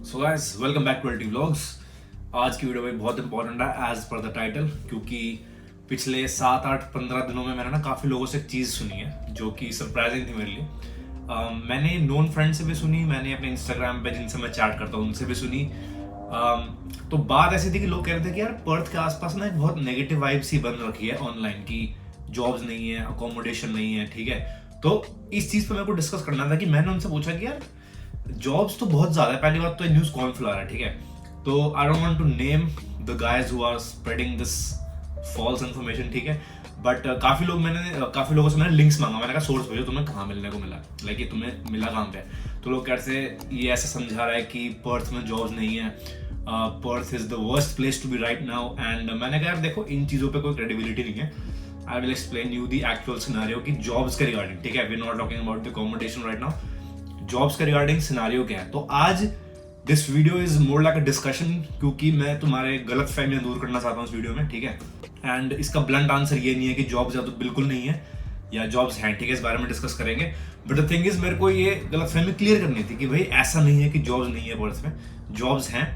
So guys welcome back to LT vlogs. आज की video में बहुत इंपॉर्टेंट है एज पर द टाइटल, क्योंकि पिछले 7-8-15 दिनों में मैंने काफ़ी लोगों से एक चीज़ सुनी है जो कि सरप्राइजिंग थी मेरे लिए। मैंने नोन फ्रेंड से भी सुनी, मैंने अपने इंस्टाग्राम पे जिनसे मैं चैट करता हूँ उनसे भी सुनी। तो बात ऐसी थी कि लोग कह रहे थे कि यार पर्थ के आसपास ना एक बहुत नेगेटिव वाइब सी बन रखी है ऑनलाइन की, जॉब्स नहीं है, अकोमोडेशन नहीं है। ठीक है, तो इस चीज़ पर मेरे को डिस्कस करना था कि मैंने उनसे पूछा कि यार जॉब्स तो बहुत ज्यादा है। पहली बात तो न्यूज कौन फैला रहा है, ठीक है। तो I don't want to name the guys who are spreading this false information, ठीक है। बट काफी लोगों से मैंने लिंक्स मांगा। मैंने कहा सोर्स भेजो, तुम्हें कहाँ मिलने को मिला, लाइक ये तुम्हें मिला कहाँ पे। तो लोग कैसे ये ऐसे समझा रहा है कि पर्थ में जॉब्स नहीं है, Perth is the worst place to be right now. And मैंने कहा यार देखो, इन चीजों पे कोई क्रेडिबिलिटी नहीं है। I will explain you the actual scenario कि जॉब्स के रिगार्डिंग, ठीक है। We are not talking about the accommodation right now, jobs के रिगार्डिंग सिनारियो क्या है। तो आज this video is more like a discussion, क्योंकि मैं तुम्हारे गलत फहमियां दूर करना चाहता हूँ इस वीडियो में, ठीक है। एंड इसका ब्लंट आंसर ये नहीं है कि जॉब्स या तो बिल्कुल नहीं है या जॉब्स हैं, ठीक है। इस बारे में डिस्कस करेंगे। बट द थिंग इज, मेरे को ये गलत फहमी क्लियर करनी थी कि भाई ऐसा नहीं है कि जॉब्स नहीं है पर्थ में, जॉब्स हैं।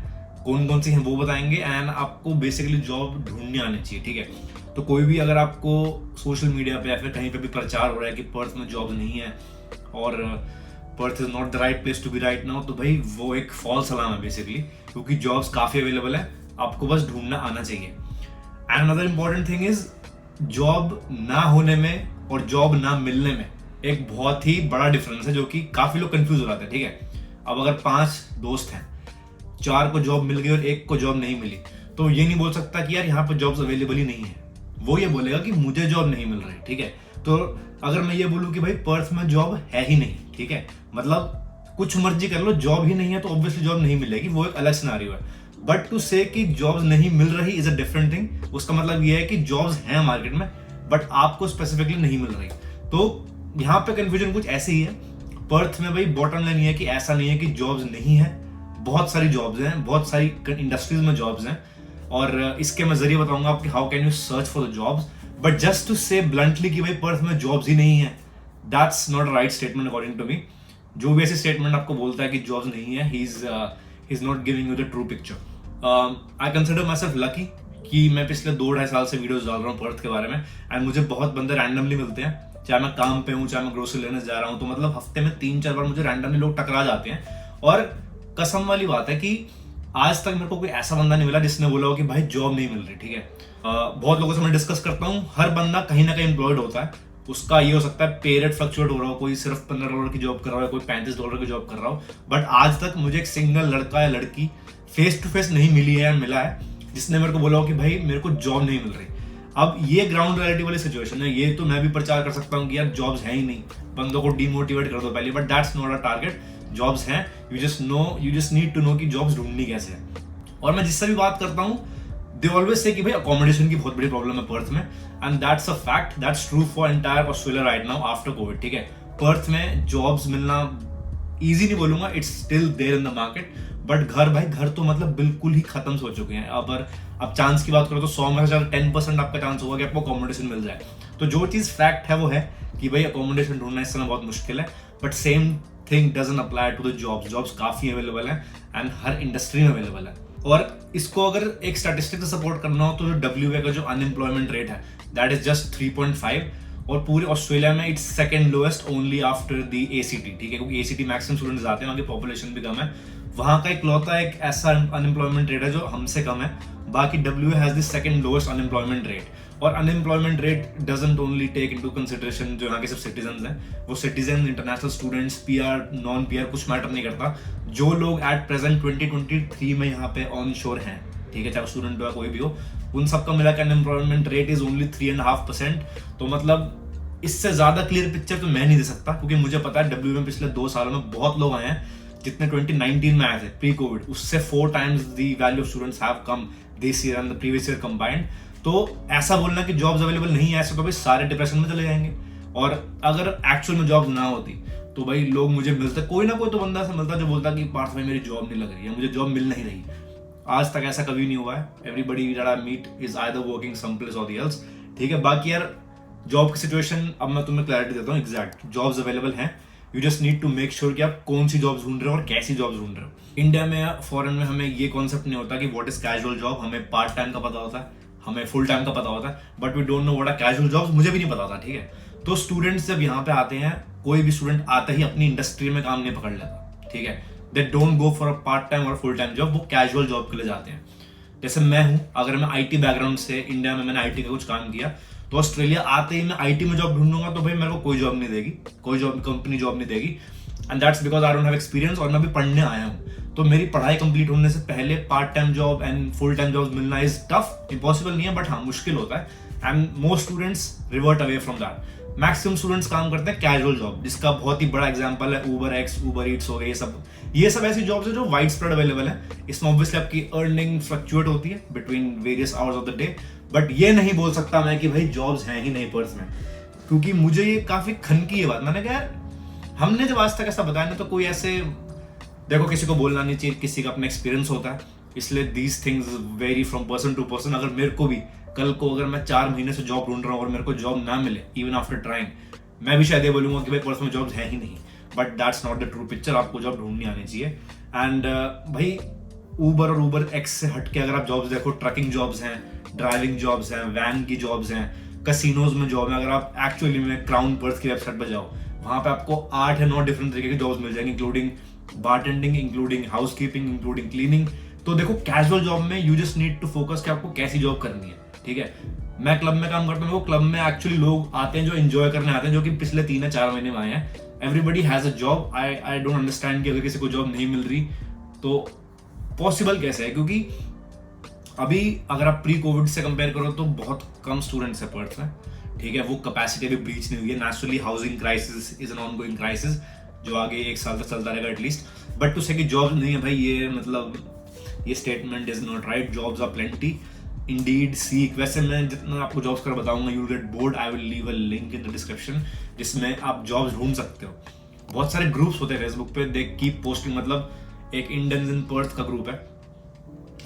कौन कौन सी हैं वो बताएंगे। एंड आपको बेसिकली जॉब ढूंढने आनी चाहिए, ठीक है। तो कोई भी अगर आपको सोशल मीडिया पे या फिर कहीं पे भी प्रचार हो रहा है कि पर्थ में जॉब नहीं है और Perth is not the right place to be right now, तो भाई वो एक फॉल्स अलार्म है बेसिकली, क्योंकि जॉब्स काफी अवेलेबल है, आपको बस ढूंढना आना चाहिए। And another important thing is, job ना होने में और जॉब ना मिलने में एक बहुत ही बड़ा डिफरेंस है, जो कि काफी लोग कंफ्यूज हो जाते हैं, ठीक है। अब अगर 5 दोस्त हैं, 4 को जॉब मिल गई और 1 को जॉब नहीं मिली, तो ये नहीं बोल सकता कि यार यहाँ पर जॉब्स अवेलेबल ही नहीं है। वो ये बोलेगा कि मुझे जॉब नहीं मिल रही, ठीक है। तो अगर मैं ये बोलूं कि भाई पर्थ में जॉब है ही नहीं, ठीक है, मतलब कुछ मर्जी कर लो, जॉब ही नहीं है, तो ऑब्वियसली जॉब नहीं मिलेगी, वो एक अलग सिनेरियो है। बट टू से कि जॉब्स नहीं मिल रही इज अ डिफरेंट थिंग। उसका मतलब ये है कि जॉब्स हैं मार्केट में, बट आपको स्पेसिफिकली नहीं मिल रही। तो यहाँ पे कंफ्यूजन कुछ ऐसे ही है। पर्थ में भाई बॉटम लाइन ये है कि ऐसा नहीं है कि जॉब्स नहीं है, बहुत सारी जॉब्स हैं, बहुत सारी इंडस्ट्रीज में जॉब्स हैं। और इसके मैं जरिए बताऊंगा आपकी how can you search for the jobs. But just to say bluntly कि भाई पर्थ में जॉब्स ही नहीं है, that's not a right statement according to me. जो भी ऐसे स्टेटमेंट आपको बोलता है कि जॉब्स नहीं है, he is not giving you the true picture. I consider my self lucky कि मैं पिछले 2-2.5 साल से वीडियोस डाल रहा हूँ पर्थ के बारे में। एंड मुझे बहुत बंदे रैंडमली मिलते हैं, चाहे मैं काम पे हूँ, चाहे मैं ग्रोसरी लेने जा रहा हूँ, तो मतलब हफ्ते में 3-4 बार मुझे रैंडमली लोग टकरा जाते हैं। और कसम वाली बात है कि आज तक मेरे को कोई ऐसा बंदा नहीं मिला जिसने बोला हो कि भाई जॉब नहीं मिल रही, ठीक है। बहुत लोगों से मैं डिस्कस करता हूँ, हर बंदा कहीं ना कहीं एम्प्लॉयड होता है। उसका ये हो सकता है पे रेट फ्लक्चुएट हो रहा हो, कोई सिर्फ $15 की जॉब कर रहा हो, कोई $35 की जॉब कर रहा हो। बट आज तक मुझे एक सिंगल लड़का या लड़की फेस टू फेस नहीं मिली है या मिला है जिसने मेरे को बोला हो कि भाई मेरे को जॉब नहीं मिल रही। अब ये ग्राउंड रियलिटी वाली सिचुएशन है। ये तो मैं भी प्रचार कर सकता हूँ कि यार जॉब्स है ही नहीं, बंदों को डिमोटिवेट कर दो पहले, but that's not a target. Jobs हैं, you just need to know कि जॉब्स ढूंढनी कैसे है। और मैं जिससे भी बात करता हूँ, दे ऑलवेज से कि भाई अकोमोडेशन की बहुत बड़ी प्रॉब्लम है पर्थ में। And that's a fact, that's true for entire Australia right now after Covid, ठीक है। पर्थ में जॉब्स मिलना इजी नहीं बोलूंगा, it's still there in the market. But घर तो मतलब बिल्कुल ही खत्म हो चुके हैं। अब चांस की बात करो तो 100 में से 10% आपका चांस होगा कि आपको अकोमोडेशन मिल जाए। तो जो चीज फैक्ट है वो है कि भाई अकोमोडेशन ढूंढना इस समय बहुत मुश्किल है। But same thing doesn't apply to the jobs. Jobs काफी अवेलेबल है एंड हर इंडस्ट्री में अवेलेबल है। और इसको अगर एक स्टैटिस्टिक से सपोर्ट करना हो तो जो WA का जो अनएम्प्लॉयमेंट रेट है दैट इज जस्ट 3.5, और पूरे ऑस्ट्रेलिया में it's second lowest only after the ACT, ठीक है, क्योंकि ACT मैक्सिमम स्टूडेंट्स आते हैं, वहाँ की पॉपुलेशन भी कम है। वहाँ का इकलौता एक ऐसा अनएम्प्लॉयमेंट रेट है जो हमसे कम है। बाकी WA has the second lowest unemployment rate. और unemployment rate doesn't only take into consideration जो यहाँ के सब सिटीजन हैं, वो citizen, international students, PR, non PR कुछ मैटर नहीं करता। जो लोग एट प्रेजेंट 2023 में यहाँ पे ऑन शोर हैं, ठीक है, चाहे स्टूडेंट हो या कोई भी हो, उन सबका मिला के अनएम्प्लॉयमेंट रेट इज ओनली 3.5%। तो मतलब इससे ज्यादा क्लियर पिक्चर तो मैं नहीं दे सकता, क्योंकि मुझे पता है WA में पिछले 2 सालों में बहुत लोग आए हैं जितने 2019 में आए थे प्री कोविड, उससे 4 times the value of students have come this year and the previous year combined. तो ऐसा बोलना कि जॉब्स अवेलेबल नहीं है, ऐसा तो भाई सारे डिप्रेशन में चले जाएंगे। और अगर एक्चुअल में जॉब्स ना होती तो भाई लोग मुझे मिलते, कोई ना कोई तो बंदा से मिलता जो बोलता कि पार्थ भाई मेरी जॉब नहीं लग रही है, मुझे जॉब मिल नहीं रही। आज तक ऐसा कभी नहीं हुआ है। Everybody that I meet is either working some place और द एल्स, ठीक है। बाकी यार जॉब की सिचुएशन अब मैं तुम्हें क्लैरिटी देता हूँ। एग्जैक्ट जॉब्स अवेलेबल हैं, you just need to make sure कि आप कौन सी जॉब ढूंढ रहे हो और कैसी जॉब ढूंढ रहे हो। इंडिया में या फॉरेन में हमें ये कॉन्सेप्ट नहीं होता कि व्हाट इज कैजुअल जॉब। हमें पार्ट टाइम का पता होता है, हमें फुल टाइम का पता होता है, but we don't know what are casual jobs. मुझे भी नहीं पता था, ठीक है। तो स्टूडेंट्स जब यहाँ पे आते हैं, कोई भी स्टूडेंट आता ही अपनी इंडस्ट्री में काम नहीं पकड़ लेता, ठीक है। They don't go for a part time और फुल टाइम जॉब, वो कैजुअल जॉब के लिए जाते हैं। जैसे मैं हूँ, अगर मैं आईटी बैकग्राउंड से, इंडिया में मैंने आईटी का कुछ काम किया, तो ऑस्ट्रेलिया आते ही मैं आईटी में जॉब ढूंढूंगा तो भाई मेरे को कोई जॉब नहीं देगी, कोई जॉब कंपनी जॉब नहीं देगी। And that's because I don't have experience, और मैं भी पढ़ने आया हूँ। तो मेरी पढ़ाई कंप्लीट होने से पहले part time job and full time job मिलना इज टफ, इम्पॉसिबल नहीं है, बट हाँ मुश्किल होता है। And most students revert away from that. Maximum students काम करते हैं कैजुअल जॉब, जिसका बहुत ही बड़ा एग्जांपल है ऊबर एक्स, ऊबर ईट्स हो गए। ये सब ऐसी जॉब्स है जो वाइड स्प्रेड अवेलेबल है। इसमें ऑब्वियसली आपकी अर्निंग फ्लक्चुएट होती है between various hours of the day, but ये नहीं बोल सकता मैं कि भाई जॉब्स हैं ही नहीं पर्थ में, क्योंकि मुझे ये काफी खनकी है बात। मैंने कहा यार, हमने जब आज तक ऐसा बताया ना, तो कोई ऐसे, देखो किसी को बोलना नहीं चाहिए, किसी का अपना एक्सपीरियंस होता है, इसलिए these things vary from person to person. अगर मेरे को भी कल को, अगर मैं 4 महीने से जॉब ढूंढ रहा हूँ और मेरे को जॉब ना मिले इवन आफ्टर ट्राइंग, मैं भी शायद ये बोलूंगा कि भाई पर्थ में जॉब्स है ही नहीं, but that's not the true picture. आपको जॉब ढूंढनी आनी चाहिए। एंड भाई ऊबर और ऊबर एक्स से हटके अगर आप जॉब्स देखो, ट्रकिंग जॉब्स हैं, ड्राइविंग जॉब्स हैं, वैन की जॉब्स हैं, कसिनोज में जॉब है। अगर आप एक्चुअली में क्राउन पर्थ की वेबसाइट पर जाओ, वहां पे आपको 8 या 9 डिफरेंट तरीके की जॉब्स मिल जाएंगी, including bartending, including housekeeping, including cleaning. तो देखो कैजुअल जॉब में you just need to focus कि आपको कैसी जॉब करनी है, ठीक है। मैं क्लब में काम करता हूँ, वो क्लब में एक्चुअली लोग आते हैं जो एंजॉय करने आते हैं, जो कि पिछले 3 या 4 महीने में आए हैं। Everybody has a job. I don't understand कि अगर किसी को जॉब नहीं मिल रही तो पॉसिबल कैसे है, क्योंकि अभी अगर आप प्री कोविड से कंपेयर करो तो बहुत कम स्टूडेंट्स है पर्थ में, ठीक है। वो कैपेसिटी भी ब्रीच नहीं हुई है। Naturally housing crisis is an ongoing crisis, जो आगे 1 साल तक चलता रहेगा एटलीस्ट। बट टू से कि जॉब नहीं है भाई, ये मतलब ये statement is not right. Jobs are plenty, Indeed, Seek. वैसे मैं जितना आपको जॉब्स कर बताऊंगा, you will get board. I will leave a link in the description जिसमें आप जॉब्स ढूंढ सकते हो। बहुत सारे ग्रुप्स होते हैं फेसबुक पे, दे कीप पोस्टिंग। मतलब एक इंडियंस इन पर्थ का ग्रुप है,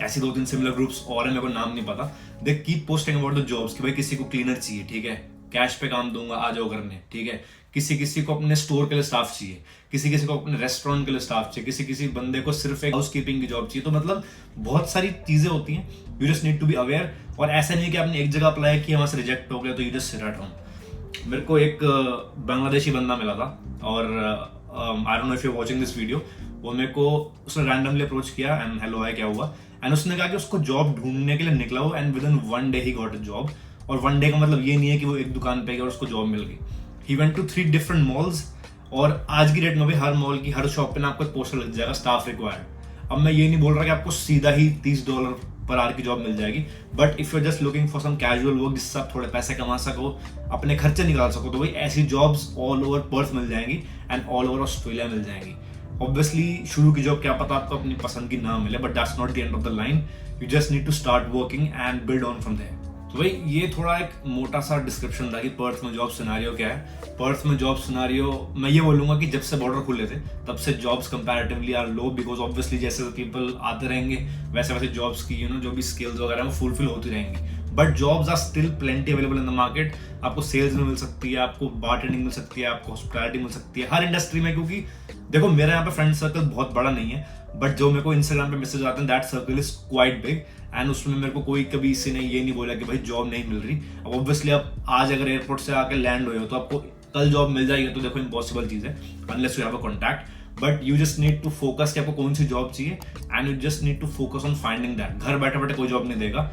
ऐसी 2-3 सिमिलर ग्रुप्स और है, मेरे को नाम नहीं पता। They keep posting about the jobs कि भाई किसी को क्लीनर चाहिए, ठीक है, कैश पे काम दूंगा, आ जाओ करने, ठीक है। किसी को अपने स्टोर के लिए स्टाफ चाहिए, किसी को अपने रेस्टोरेंट के लिए स्टाफ चाहिए, किसी बंदे को सिर्फ एक हाउसकीपिंग की जॉब चाहिए। तो मतलब बहुत सारी चीजें होती हैं, you just need to be aware. और ऐसा नहीं कि आपने एक जगह अप्लाई किया, वहां से रिजेक्ट हो गया तो you just sit at home. मेरे को एक बांग्लादेशी बंदा मिला था, और आई don't know if you watching this video. वो मेरे को उसने रैंडमली अप्रोच किया एंड हेलो हाय क्या हुआ, एंड उसने कहा कि उसको जॉब ढूंढने के लिए निकला हो, and with in 1 day he got a job. और 1 डे का मतलब ये नहीं है कि वो एक दुकान पे गया और उसको जॉब मिल गई। He went to 3 different malls, और आज की डेट में भी हर मॉल की हर शॉप पे ना आपको एक पोस्टर लग जाएगा, स्टाफ रिक्वायर्ड। अब मैं ये नहीं बोल रहा कि आपको सीधा ही $30 पर आवर की जॉब मिल जाएगी, but if you are just looking for some casual work जिससे आप थोड़े पैसे कमा सको, अपने खर्चे निकाल सको, तो भाई ऐसी जॉब्स ऑल ओवर पर्थ मिल जाएंगी एंड ऑल ओवर ऑस्ट्रेलिया मिल जाएंगी। ऑब्वियसली शुरू की जॉब क्या पता आपको अपनी पसंद की ना मिले, but that's not the end of the line. You just need to start working and build on from there. तो भाई ये थोड़ा एक मोटा सा डिस्क्रिप्शन था कि पर्थ में जॉब सिनेरियो क्या है। पर्थ में जॉब सिनेरियो मैं ये बोलूंगा कि जब से बॉर्डर खुले थे तब से jobs comparatively are low, because obviously जैसे पीपल आते रहेंगे वैसे वैसे जॉब्स की जो भी स्किल्स वगैरह वो फुलफिल होती रहेंगी। But jobs are still plenty available in the market. आपको सेल्स में मिल सकती है, आपको बारटेंडिंग मिल सकती है, आपको हॉस्पिटैलिटी मिल सकती है, हर इंडस्ट्री में। क्योंकि देखो मेरे यहाँ पे फ्रेंड सर्कल बहुत बड़ा नहीं है, बट जो मेरे को इंस्टाग्राम पे मैसेज आते हैं that circle is quite big, and उसमें मेरे को कोई कभी इसी ने ये नहीं बोला कि भाई जॉब नहीं मिल रही। अब ऑब्वियसली आप आज अगर एयरपोर्ट से आके लैंड हुए हो तो आपको कल जॉब मिल जाएगी, तो देखो इम्पॉसिबल चीज है unless you have a contact. But you just need to focus कि आपको कौन सी जॉब चाहिए, and you just need to focus on finding that. घर बैठे बैठे कोई जॉब नहीं देगा।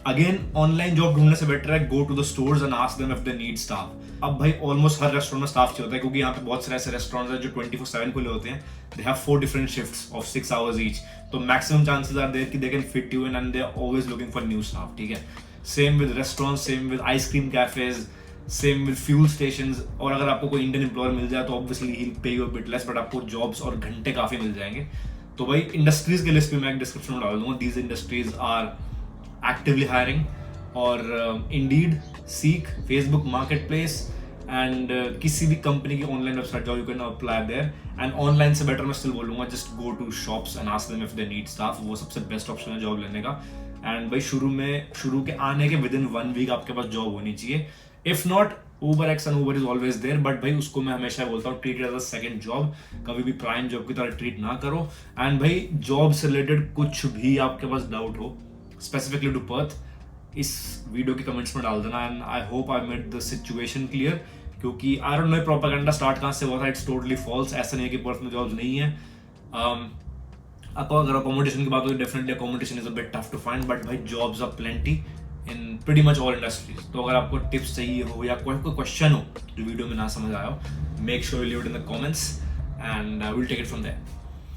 अगेन ऑनलाइन जॉब ढूंढने से बेटर है go to the stores and ask them if they need staff. अब भाई ऑलमोस्ट हर रेस्टोरेंट में स्टाफ चाहिए होता है, क्योंकि यहाँ पे बहुत सारे ऐसे रेस्टोरेंट्स हैं जो 24/7 खुले होते हैं। They have 4 different shifts of 6 hours each, तो मैक्सिमम चांसेस आर देयर कि they can fit you in, and they are always looking for new staff, ठीक है। Same with restaurants, same with ice cream cafes, same with fuel stations. और अगर आपको कोई Indian employer मिल जाए तो ऑब्वियसली ही पे you a bit less, but आपको जॉब्स और घंटे काफी मिल जाएंगे। तो भाई इंडस्ट्रीज के लिस्ट भी मैं एक डिस्क्रिप्शन में डाल दूंगा। These industries are actively hiring, और Indeed, Seek, Facebook marketplace, and किसी भी कंपनी की ऑनलाइन वेबसाइट जाओ, you can apply there. And online से बेटर मैं स्टिल बोलूंगा just go to shops and ask them if they need staff. वो सबसे बेस्ट ऑप्शन है जॉब लेने का। एंड भाई शुरू के आने के विद इन 1 वीक आपके पास जॉब होनी चाहिए। If not Uber X and Uber is always there, but भाई उसको मैं हमेशा बोलता हूँ treat as a second job, कभी भी प्राइम जॉब की तरह ट्रीट ना करो। एंड भाई जॉब से रिलेटेड कुछ भी आपके पास डाउट हो स्पेसिफिकली टू पर्थ, इस वीडियो के कमेंट्स में डाल देना। And I hope I made the situation clear, क्योंकि I don't know propaganda start कहाँ से हुआ था, इट्स टोटली फॉल्स। ऐसा नहीं है कि पर्थ में जॉब्स नहीं है। आपको अगर अकोमोडेशन की बात हो, definitely accommodation is a bit tough to find, but भाई jobs are plenty in pretty much all industries. तो अगर आपको टिप्स चाहिए हो या कोई क्वेश्चन हो जो वीडियो में ना समझ आया हो, make sure you leave it in the comments and I will take it from there.